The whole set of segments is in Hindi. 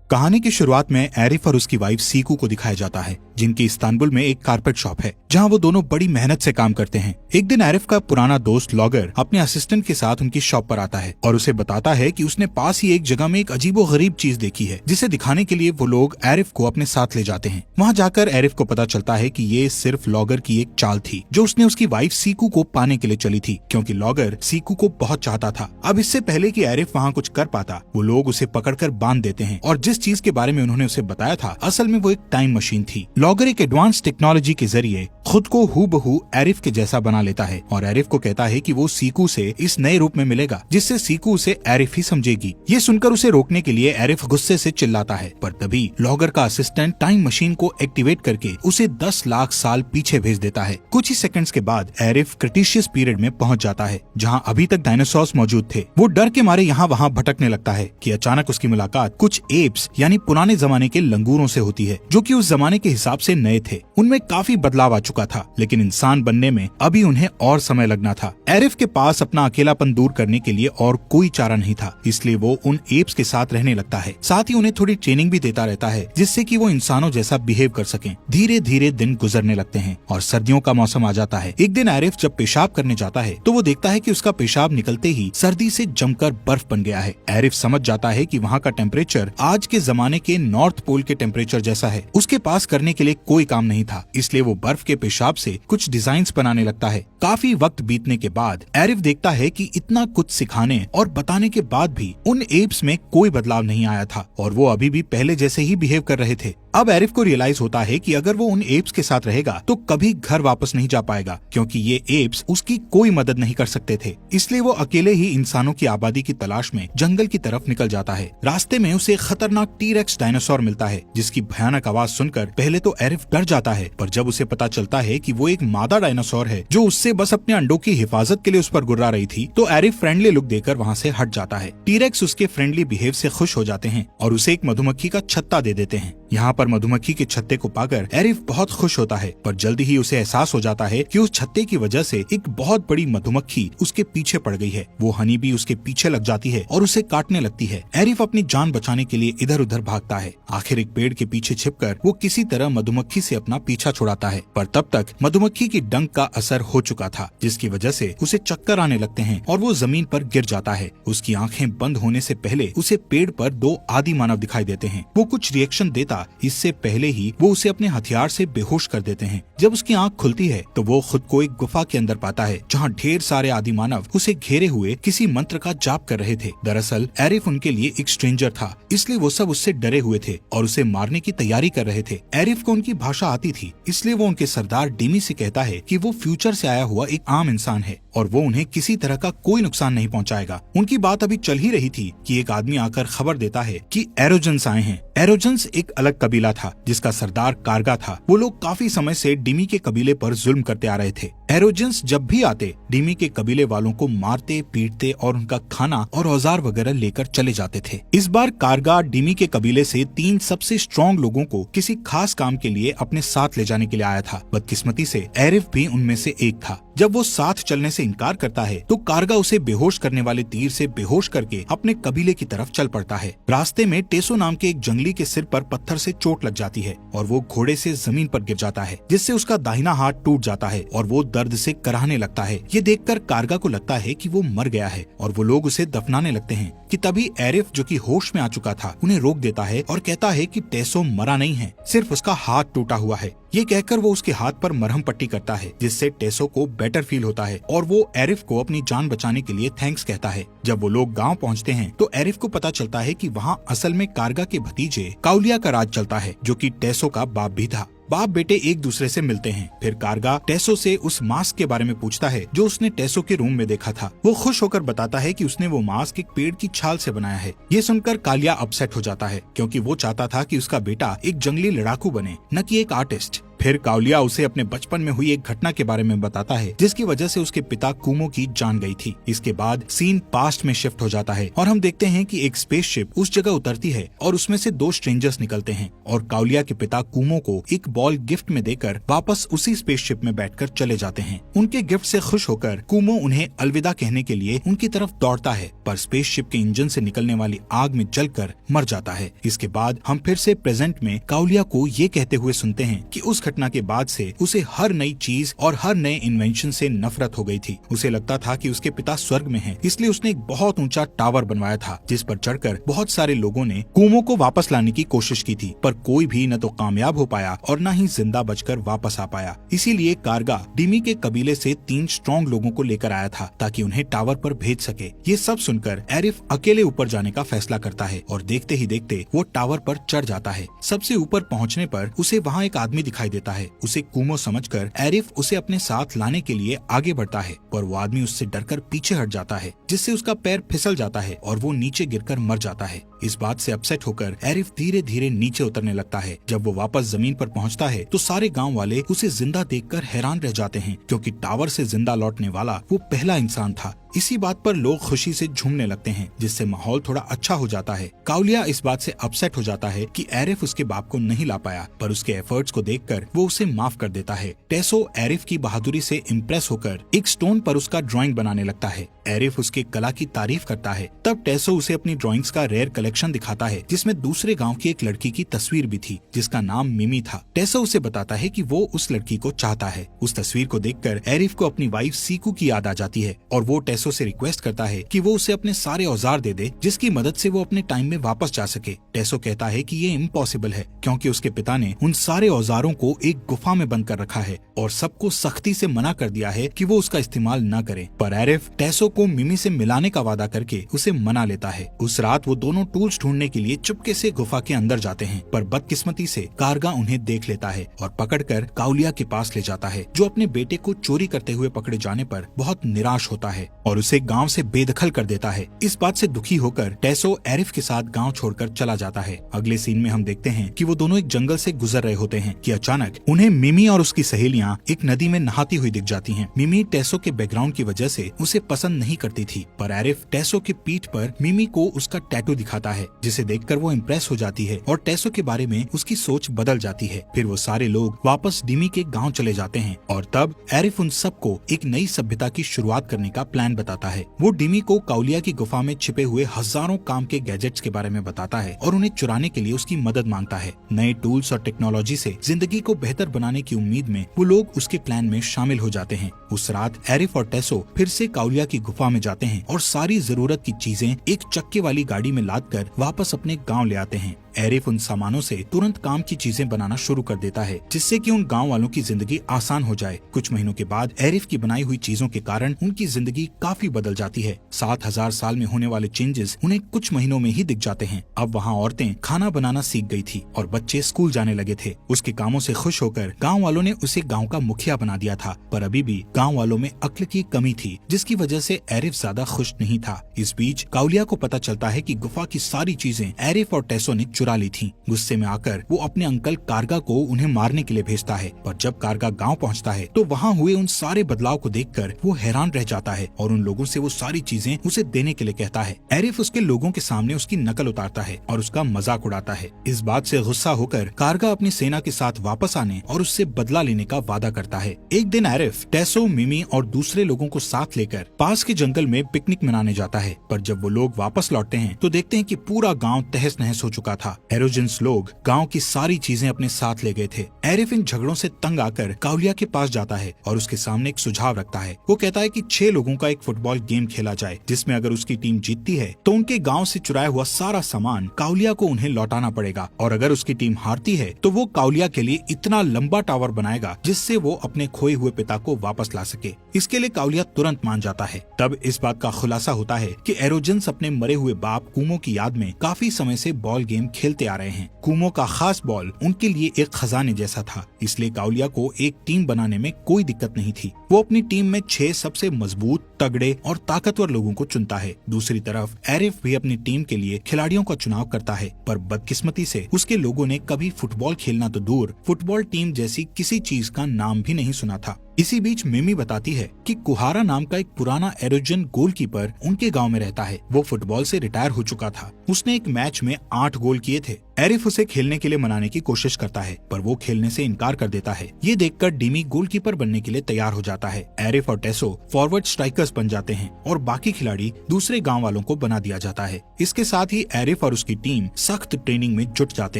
कहानी की शुरुआत में एरिफ और उसकी वाइफ सीकू को दिखाया जाता है, जिनकी इस्तांबुल में एक कारपेट शॉप है, जहां वो दोनों बड़ी मेहनत से काम करते हैं। एक दिन एरिफ का पुराना दोस्त लॉगर अपने असिस्टेंट के साथ उनकी शॉप पर आता है और उसे बताता है कि उसने पास ही एक जगह में एक अजीबोगरीब चीज देखी है, जिसे दिखाने के लिए वो लोग एरिफ को अपने साथ ले जाते हैं। वहाँ जाकर एरिफ को पता चलता है कि ये सिर्फ लॉगर की एक चाल थी, जो उसने उसकी वाइफ सीकू को पाने के लिए चली थी, क्योंकि लॉगर सीकू को बहुत चाहता था। अब इससे पहले कि एरिफ वहाँ कुछ कर पाता, वो लोग उसे पकड़कर बांध देते हैं और जिस चीज के बारे में उन्होंने उसे बताया था, असल में वो एक टाइम मशीन थी। लॉगर एक एडवांस टेक्नोलॉजी के जरिए खुद को हूबहू एरिफ के जैसा बना लेता है और एरिफ को कहता है कि वो सीकू से इस नए रूप में मिलेगा, जिससे सीकू उसे एरिफ ही समझेगी। ये सुनकर उसे रोकने के लिए एरिफ गुस्से से चिल्लाता है, पर तभी लॉगर का असिस्टेंट टाइम मशीन को एक्टिवेट करके उसे 10 लाख साल पीछे भेज देता है। कुछ ही सेकंड्स के बाद एरिफ क्रिटेशियस पीरियड में पहुंच जाता है, जहां अभी तक डायनासोर्स मौजूद थे। वो डर के मारे यहाँ वहाँ भटकने लगता है कि अचानक उसकी मुलाकात कुछ एप्स यानी पुराने जमाने के लंगूरों से होती है, जो कि उस जमाने के हिसाब से नए थे। उनमें काफी बदलाव आ चुका था, लेकिन इंसान बनने में अभी उन्हें और समय लगना था। एरिफ के पास अपना अकेलापन दूर करने के लिए और कोई चारा नहीं था, इसलिए वो उन एप्स के साथ रहने लगता है। साथ ही उन्हें थोड़ी ट्रेनिंग भी देता रहता है, जिससे कि वो इंसानों जैसा बिहेव कर सकें। धीरे धीरे दिन गुजरने लगते हैं और सर्दियों का मौसम आ जाता है। एक दिन एरिफ जब पेशाब करने जाता है, तो वो देखता है कि उसका पेशाब निकलते ही सर्दी से जमकर बर्फ बन गया है। एरिफ समझ जाता है कि वहाँ का टेम्परेचर आज के जमाने के नॉर्थ पोल के टेम्परेचर जैसा है। उसके पास करने के लिए कोई काम नहीं था, इसलिए वो बर्फ के पेशाब से कुछ डिजाइन्स बनाने लगता है। काफी वक्त बीतने के बाद एरिफ देखता है कि इतना कुछ सिखाने और बताने के बाद भी उन एप्स में कोई बदलाव नहीं आया था और वो अभी भी पहले जैसे ही बिहेव कर रहे थे। अब एरिफ को रियलाइज होता है कि अगर वो उन एप्स के साथ रहेगा तो कभी घर वापस नहीं जा पाएगा, क्योंकि ये एप्स उसकी कोई मदद नहीं कर सकते थे। इसलिए वो अकेले ही इंसानों की आबादी की तलाश में जंगल की तरफ निकल जाता है। रास्ते में उसे खतरनाक टी-रेक्स डायनासोर मिलता है, जिसकी भयानक आवाज सुनकर पहले तो एरिफ डर जाता है, पर जब उसे पता चलता है कि वो एक मादा डायनासोर है जो उससे बस अपने अंडों की हिफाजत के लिए उस पर गुर्रा रही थी, तो एरिफ फ्रेंडली लुक देकर वहाँ से हट जाता है। टी-रेक्स उसके फ्रेंडली बिहेव से खुश हो जाते हैं और उसे एक मधुमक्खी का छत्ता दे देते हैं। यहाँ पर मधुमक्खी के छत्ते को पाकर एरिफ बहुत खुश होता है, पर जल्दी ही उसे एहसास हो जाता है कि उस छत्ते की वजह से एक बहुत बड़ी मधुमक्खी उसके पीछे पड़ गई है। वो हनी भी उसके पीछे लग जाती है और उसे काटने लगती है। एरिफ अपनी जान बचाने के लिए इधर उधर भागता है। आखिर एक पेड़ के पीछे छिपकर वो किसी तरह मधुमक्खी से अपना पीछा छुड़ाता है, पर तब तक मधुमक्खी की डंक का असर हो चुका था, जिसकी वजह से उसे चक्कर आने लगते हैं और वो जमीन पर गिर जाता है। उसकी आंखें बंद होने से पहले उसे पेड़ पर 2 आदि मानव दिखाई देते हैं। वो कुछ रिएक्शन देता इससे पहले ही वो उसे अपने हथियार से बेहोश कर देते हैं। जब उसकी आंख खुलती है तो वो खुद को एक गुफा के अंदर पाता है, जहाँ ढेर सारे आदि मानव उसे घेरे हुए किसी मंत्र का जाप कर रहे थे। दरअसल एरिफ उनके लिए एक स्ट्रेंजर था, इसलिए वो सब उससे डरे हुए थे और उसे मारने की तैयारी कर रहे थे। एरिफ को उनकी भाषा आती थी, इसलिए वो उनके सरदार डिमी से कहता है कि वो फ्यूचर से आया हुआ एक आम इंसान है और वो उन्हें किसी तरह का कोई नुकसान नहीं पहुंचाएगा। उनकी बात अभी चल ही रही थी कि एक आदमी आकर खबर देता है कि एरोजेंस आए हैं। एरोजेंस एक अलग कबीला था, जिसका सरदार कारगा था। वो लोग काफी समय से डिमी के कबीले पर जुल्म करते आ रहे थे। एरोजेंस जब भी आते, डिमी के कबीले वालों को मारते पीटते और उनका खाना और औजार वगैरह लेकर चले जाते थे। इस बार कारगा डिमी के कबीले से 3 सबसे स्ट्रॉन्ग लोगों को किसी खास काम के लिए अपने साथ ले जाने के लिए आया था। बदकिस्मती से एरिफ भी उनमें से एक था। जब वो साथ चलने से इनकार करता है तो कारगा उसे बेहोश करने वाले तीर से बेहोश करके अपने कबीले की तरफ चल पड़ता है। रास्ते में टेसो नाम के एक जंगली के सिर पर पत्थर से चोट लग जाती है और वो घोड़े से जमीन पर गिर जाता है, जिससे उसका दाहिना हाथ टूट जाता है और वो दर्द से कराहने लगता है। ये देखकर कारगा को लगता है कि वो मर गया है और वो लोग उसे दफनाने लगते हैं कि तभी एरिफ, जो कि होश में आ चुका था, उन्हें रोक देता है और कहता है कि टेसो मरा नहीं है, सिर्फ उसका हाथ टूटा हुआ है। ये कहकर वो उसके हाथ पर मरहम पट्टी करता है, जिससे टेसो को बेटर फील होता है और वो एरिफ को अपनी जान बचाने के लिए थैंक्स कहता है। जब वो लोग गांव पहुंचते हैं तो एरिफ को पता चलता है कि वहाँ असल में कारगा के भतीजे काउलिया का राज चलता है, जो कि टेसो का बाप भी था। बाप बेटे एक दूसरे से मिलते हैं। फिर कारगा टेसो से उस मास्क के बारे में पूछता है जो उसने टेसो के रूम में देखा था। वो खुश होकर बताता है कि उसने वो मास्क एक पेड़ की छाल से बनाया है। ये सुनकर कालिया अपसेट हो जाता है, क्योंकि वो चाहता था कि उसका बेटा एक जंगली लड़ाकू बने, न कि एक आर्टिस्ट। फिर काउलिया उसे अपने बचपन में हुई एक घटना के बारे में बताता है जिसकी वजह से उसके पिता कुमो की जान गई थी। इसके बाद सीन पास्ट में शिफ्ट हो जाता है और हम देखते हैं कि एक स्पेसशिप उस जगह उतरती है और उसमें से 2 स्ट्रेंजर्स निकलते हैं और काउलिया के पिता कुमो को एक बॉल गिफ्ट में देकर वापस उसी स्पेसशिप में बैठकर चले जाते हैं। उनके गिफ्ट से खुश होकर कुमो उन्हें अलविदा कहने के लिए उनकी तरफ दौड़ता है, पर स्पेसशिप के इंजन से निकलने वाली आग में जलकर मर जाता है। इसके बाद हम फिर से प्रेजेंट में काउलिया को ये कहते हुए सुनते हैं कि उस घटना के बाद से उसे हर नई चीज और हर नए इन्वेंशन से नफरत हो गई थी। उसे लगता था कि उसके पिता स्वर्ग में हैं, इसलिए उसने एक बहुत ऊंचा टावर बनवाया था जिस पर चढ़कर बहुत सारे लोगों ने कुमो को वापस लाने की कोशिश की थी, पर कोई भी न तो कामयाब हो पाया और न ही जिंदा बचकर वापस आ पाया। इसीलिए कारगा डिमी के कबीले से 3 स्ट्रॉन्ग लोगों को लेकर आया था ताकि उन्हें टावर पर भेज सके। ये सब सुनकर एरिफ अकेले ऊपर जाने का फैसला करता है और देखते ही देखते वो टावर पर चढ़ जाता है। सबसे ऊपर पहुंचने पर उसे वहाँ एक आदमी दिखाई देता है। उसे कुमो समझकर एरिफ उसे अपने साथ लाने के लिए आगे बढ़ता है, पर वो आदमी उससे डरकर पीछे हट जाता है जिससे उसका पैर फिसल जाता है और वो नीचे गिरकर मर जाता है। इस बात से अपसेट होकर एरिफ धीरे धीरे नीचे उतरने लगता है। जब वो वापस जमीन पर पहुंचता है तो सारे गांव वाले उसे जिंदा देखकर हैरान रह जाते हैं, क्योंकि टावर से जिंदा लौटने वाला वो पहला इंसान था। इसी बात पर लोग खुशी से झूमने लगते हैं, जिससे माहौल थोड़ा अच्छा हो जाता है। काउलिया इस बात से अपसेट हो जाता है कि एरिफ उसके बाप को नहीं ला पाया, पर उसके एफर्ट्स को देखकर वो उसे माफ कर देता है। टेसो एरिफ की बहादुरी से इम्प्रेस होकर एक स्टोन पर उसका ड्राइंग बनाने लगता है। एरिफ उसके कला की तारीफ करता है। तब टेसो उसे अपनी ड्राइंग्स का रेयर कलेक्शन दिखाता है जिसमें दूसरे गांव की एक लड़की की तस्वीर भी थी जिसका नाम मिमी था। टेसो उसे बताता है कि वो उस लड़की को चाहता है। उस तस्वीर को देखकर एरिफ को अपनी वाइफ सीकू की याद आ जाती है और वो टेसो से रिक्वेस्ट करता है कि वो उसे अपने सारे औजार दे दे जिसकी मदद से वो अपने टाइम में वापस जा सके। टेसो कहता है कि ये इम्पॉसिबल है क्योंकि उसके पिता ने उन सारे औजारों को एक गुफा में बंद कर रखा है और सबको सख्ती से मना कर दिया है कि वो उसका इस्तेमाल न करे। पर एरिफ टेसो को मिमी से मिलाने का वादा करके उसे मना लेता है। उस रात वो दोनों टूल्स ढूंढने के लिए चुपके से गुफा के अंदर जाते हैं, पर बदकिस्मती से कारगा उन्हें देख लेता है और पकड़कर काउलिया के पास ले जाता है, जो अपने बेटे को चोरी करते हुए पकड़े जाने पर बहुत निराश होता है और उसे गांव से बेदखल कर देता है। इस बात से दुखी होकर टेसो एरिफ के साथ गांव छोड़कर चला जाता है। अगले सीन में हम देखते हैं कि वो दोनों एक जंगल से गुजर रहे होते हैं कि अचानक उन्हें मिमी और उसकी सहेलियां एक नदी में नहाती हुई दिख जाती हैं। मिमी टेसो के बैकग्राउंड की वजह से उसे पसंद नहीं करती थी, पर एरिफ टेसो की पीठ पर मिमी को उसका टैटू दिखाता है जिसे देखकर वो इम्प्रेस हो जाती है और टेसो के बारे में उसकी सोच बदल जाती है। फिर वो सारे लोग वापस डिमी के गांव चले जाते हैं और तब एरिफ उन सबको एक नई सभ्यता की शुरुआत करने का प्लान बताता है। वो डिमी को काउलिया की गुफा में छिपे हुए हजारों काम के गैजेट्स के बारे में बताता है और उन्हें चुराने के लिए उसकी मदद मांगता है। नए टूल्स और टेक्नोलॉजी से जिंदगी को बेहतर बनाने की उम्मीद में वो लोग उसके प्लान में शामिल हो जाते हैं। उस रात एरिफ और टेसो फिर से काउलिया की गुफा में जाते हैं और सारी जरूरत की चीजें एक चक्के वाली गाड़ी में लादकर वापस अपने गांव ले आते हैं। एरिफ उन सामानों से तुरंत काम की चीजें बनाना शुरू कर देता है जिससे कि उन गांव वालों की जिंदगी आसान हो जाए। कुछ महीनों के बाद एरिफ की बनाई हुई चीजों के कारण उनकी जिंदगी काफी बदल जाती है। 7000 साल में होने वाले चेंजेस उन्हें कुछ महीनों में ही दिख जाते हैं। अब वहाँ औरतें खाना बनाना सीख गई थी और बच्चे स्कूल जाने लगे थे। उसके कामों से खुश होकर गाँव वालों ने उसे गाँव का मुखिया बना दिया था, पर अभी भी गाँव वालों में अक्ल की कमी थी जिसकी वजह से एरिफ ज्यादा खुश नहीं था। इस बीच काउलिया को पता चलता है कि गुफा की सारी चीजें एरिफ और टेसो ने चुरा ली थी। गुस्से में आकर वो अपने अंकल कारगा को उन्हें मारने के लिए भेजता है, पर जब कारगा गांव पहुंचता है तो वहां हुए उन सारे बदलाव को देखकर वो हैरान रह जाता है और उन लोगों से वो सारी चीजें उसे देने के लिए कहता है। एरिफ उसके लोगों के सामने उसकी नकल उतारता है और उसका मजाक उड़ाता है। इस बात से गुस्सा होकर कारगा अपनी सेना के साथ वापस आने और उससे बदला लेने का वादा करता है। एक दिन एरिफ टेसो, मिमी और दूसरे लोगों को साथ लेकर पास के जंगल में पिकनिक मनाने जाता है, पर जब वो लोग वापस लौटते हैं तो देखते हैं कि पूरा गांव तहस नहस हो चुका था। एरोजेंस लोग गांव की सारी चीजें अपने साथ ले गए थे। एरिफ इन झगड़ों से तंग आकर काउलिया के पास जाता है और उसके सामने एक सुझाव रखता है। वो कहता है कि 6 लोगों का एक फुटबॉल गेम खेला जाए जिसमें अगर उसकी टीम जीतती है तो उनके गांव से चुराया हुआ सारा सामान काउलिया को उन्हें लौटाना पड़ेगा, और अगर उसकी टीम हारती है तो वो काउलिया के लिए इतना लंबा टावर बनाएगा जिससे वो अपने खोए हुए पिता को वापस ला सके। इसके लिए काउलिया तुरंत मान जाता है। तब इस बात का खुलासा होता है कि एरोजेंस अपने मरे हुए बाप कुमो की याद में काफी समय से बॉल गेम खेल खेलते आ रहे हैं। कुमो का खास बॉल उनके लिए एक खजाने जैसा था, इसलिए काउलिया को एक टीम बनाने में कोई दिक्कत नहीं थी। वो अपनी टीम में 6 सबसे मजबूत, तगड़े और ताकतवर लोगों को चुनता है। दूसरी तरफ एरिफ भी अपनी टीम के लिए खिलाड़ियों का चुनाव करता है, पर बदकिस्मती से उसके लोगों ने कभी फुटबॉल खेलना तो दूर, फुटबॉल टीम जैसी किसी चीज का नाम भी नहीं सुना था। इसी बीच मिमी बताती है कि कुहारा नाम का एक पुराना एरोजन गोलकीपर उनके गांव में रहता है। वो फुटबॉल से रिटायर हो चुका था। उसने एक मैच में 8 गोल किए थे। एरिफ उसे खेलने के लिए मनाने की कोशिश करता है, पर वो खेलने से इनकार कर देता है। ये देखकर डिमी गोलकीपर बनने के लिए तैयार हो जाता है। एरिफ और टेसो फॉरवर्ड स्ट्राइकर्स बन जाते हैं और बाकी खिलाड़ी दूसरे गांव वालों को बना दिया जाता है। इसके साथ ही एरिफ और उसकी टीम सख्त ट्रेनिंग में जुट जाते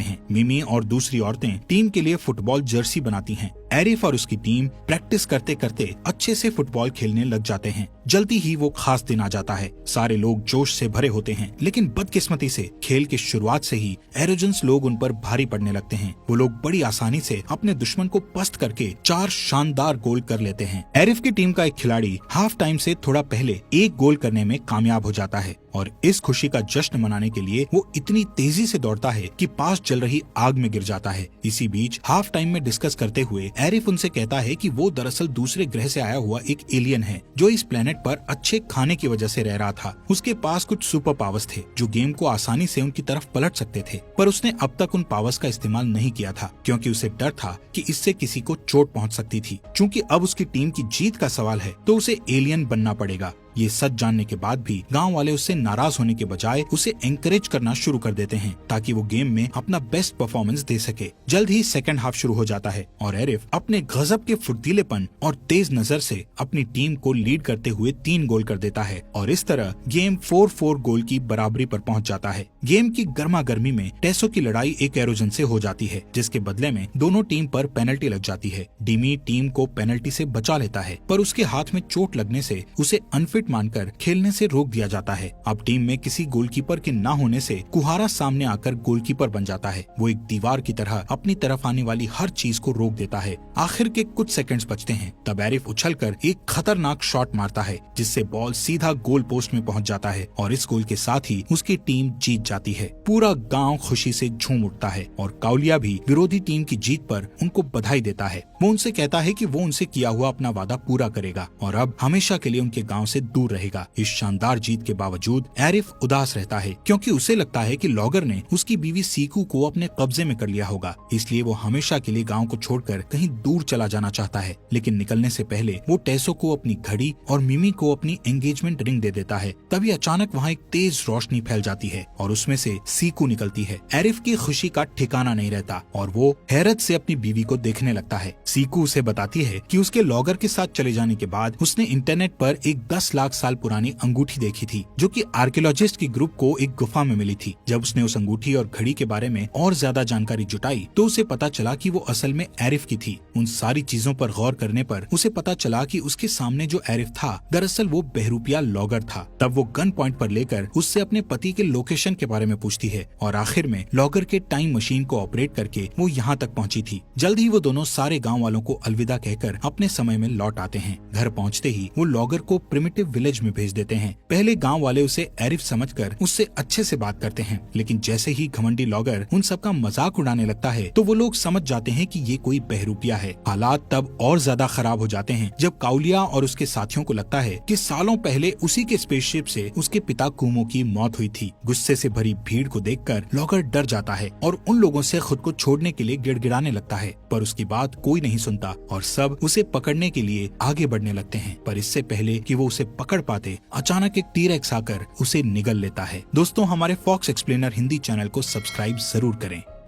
हैं। मिमी और दूसरी औरतें टीम के लिए फुटबॉल जर्सी बनाती हैं। एरिफ और उसकी टीम प्रैक्टिस करते करते अच्छे से फुटबॉल खेलने लग जाते हैं। जल्दी ही वो खास दिन आ जाता है। सारे लोग जोश से भरे होते हैं, लेकिन बदकिस्मती से खेल की शुरुआत से ही एरोजेंस लोग उन पर भारी पड़ने लगते हैं। वो लोग बड़ी आसानी से अपने दुश्मन को पस्त करके 4 शानदार गोल कर लेते हैं। एरिफ की टीम का एक खिलाड़ी हाफ टाइम से थोड़ा पहले एक गोल करने में कामयाब हो जाता है और इस खुशी का जश्न मनाने के लिए वो इतनी तेजी से दौड़ता है कि पास जल रही आग में गिर जाता है। इसी बीच हाफ टाइम में डिस्कस करते हुए एरिफ उनसे कहता है कि वो दरअसल दूसरे ग्रह से आया हुआ एक एलियन है जो इस प्लेनेट पर अच्छे खाने की वजह से रह रहा था। उसके पास कुछ सुपर पावर्स थे जो गेम को आसानी से उनकी तरफ पलट सकते थे, पर उसने अब तक उन पावर्स का इस्तेमाल नहीं किया था क्योंकि उसे डर था कि इससे किसी को चोट पहुंच सकती थी। चूंकि अब उसकी टीम की जीत का सवाल है तो उसे एलियन बनना पड़ेगा। ये सच जानने के बाद भी गांव वाले उससे नाराज होने के बजाय उसे एनकरेज करना शुरू कर देते हैं ताकि वो गेम में अपना बेस्ट परफॉर्मेंस दे सके। जल्द ही सेकंड हाफ शुरू हो जाता है और एरिफ अपने गजब के फुर्तीलेपन और तेज नजर से अपनी टीम को लीड करते हुए 3 गोल कर देता है और इस तरह गेम 4-4 गोल की बराबरी पर पहुंच जाता है। गेम की गर्मा गर्मी में टेसो की लड़ाई एक एरोजन से हो जाती है, जिसके बदले में दोनों टीम पर पेनल्टी लग जाती है। डिमी टीम को पेनल्टी से बचा लेता है, पर उसके हाथ में चोट लगने से उसे अनफिट मानकर खेलने से रोक दिया जाता है। अब टीम में किसी गोलकीपर के न होने से कुहारा सामने आकर गोलकीपर बन जाता है। वो एक दीवार की तरह अपनी तरफ आने वाली हर चीज को रोक देता है। आखिर के कुछ सेकंड्स बचते हैं, तब एरिफ उछलकर एक खतरनाक शॉट मारता है जिससे बॉल सीधा गोल पोस्ट में पहुंच जाता है और इस गोल के साथ ही उसकी टीम जीत जाती है। पूरा गांव खुशी से झूम उठता है और काउलिया भी विरोधी टीम की जीत पर उनको बधाई देता है। वो उनसे कहता है कि वो उनसे किया हुआ अपना वादा पूरा करेगा और अब हमेशा के लिए उनके गांव से दूर रहेगा। इस शानदार जीत के बावजूद एरिफ उदास रहता है क्योंकि उसे लगता है कि लॉगर ने उसकी बीवी सीकू को अपने कब्जे में कर लिया होगा, इसलिए वो हमेशा के लिए गांव को छोड़कर कहीं दूर चला जाना चाहता है। लेकिन निकलने से पहले वो टेसो को अपनी घड़ी और मिमी को अपनी एंगेजमेंट रिंग दे देता है। तभी अचानक वहाँ एक तेज रोशनी फैल जाती है और उसमें से सीकू निकलती है। एरिफ की खुशी का ठिकाना नहीं रहता और वो हैरत से अपनी बीवी को देखने लगता है। सीकू उसे बताती है कि उसके लॉगर के साथ चले जाने के बाद उसने इंटरनेट पर एक 10 लाख साल पुरानी अंगूठी देखी थी जो कि आर्कियोलॉजिस्ट की ग्रुप को एक गुफा में मिली थी। जब उसने उस अंगूठी और घड़ी के बारे में और ज्यादा जानकारी जुटाई तो उसे पता चला कि वो असल में एरिफ की थी। उन सारी चीजों पर गौर करने पर उसे पता चला कि उसके सामने जो एरिफ था दरअसल वो बहरूपिया लॉगर था। तब वो गन पॉइंट पर लेकर उससे अपने पति के लोकेशन के बारे में पूछती है और आखिर में लॉगर के टाइम मशीन को ऑपरेट करके वो यहाँ तक पहुँची थी। जल्द ही वो दोनों सारे गाँव वालों को अलविदा कहकर अपने समय में लौट आते हैं। घर पहुँचते ही वो लॉगर को प्रिमिटिव विलेज में भेज देते हैं। पहले गांव वाले उसे एरिफ समझकर उससे अच्छे से बात करते हैं, लेकिन जैसे ही घमंडी लॉगर उन सबका मजाक उड़ाने लगता है तो वो लोग समझ जाते हैं कि ये कोई बहरूपिया है। हालात तब और ज्यादा खराब हो जाते हैं जब काउलिया और उसके साथियों को लगता है कि सालों पहले उसी के स्पेसशिप से उसके पिता कुमो की मौत हुई थी। गुस्से से भरी भीड़ को देखकर लॉगर डर जाता है और उन लोगों से खुद को छोड़ने के लिए गिड़गिड़ाने लगता है, पर उसकी बात कोई नहीं सुनता और सब उसे पकड़ने के लिए आगे बढ़ने लगते हैं। पर इससे पहले कि वो उसे पकड़ पाते अचानक एक टी-रेक्स आकर उसे निगल लेता है। दोस्तों, हमारे फॉक्स एक्सप्लेनर हिंदी चैनल को सब्सक्राइब जरूर करें।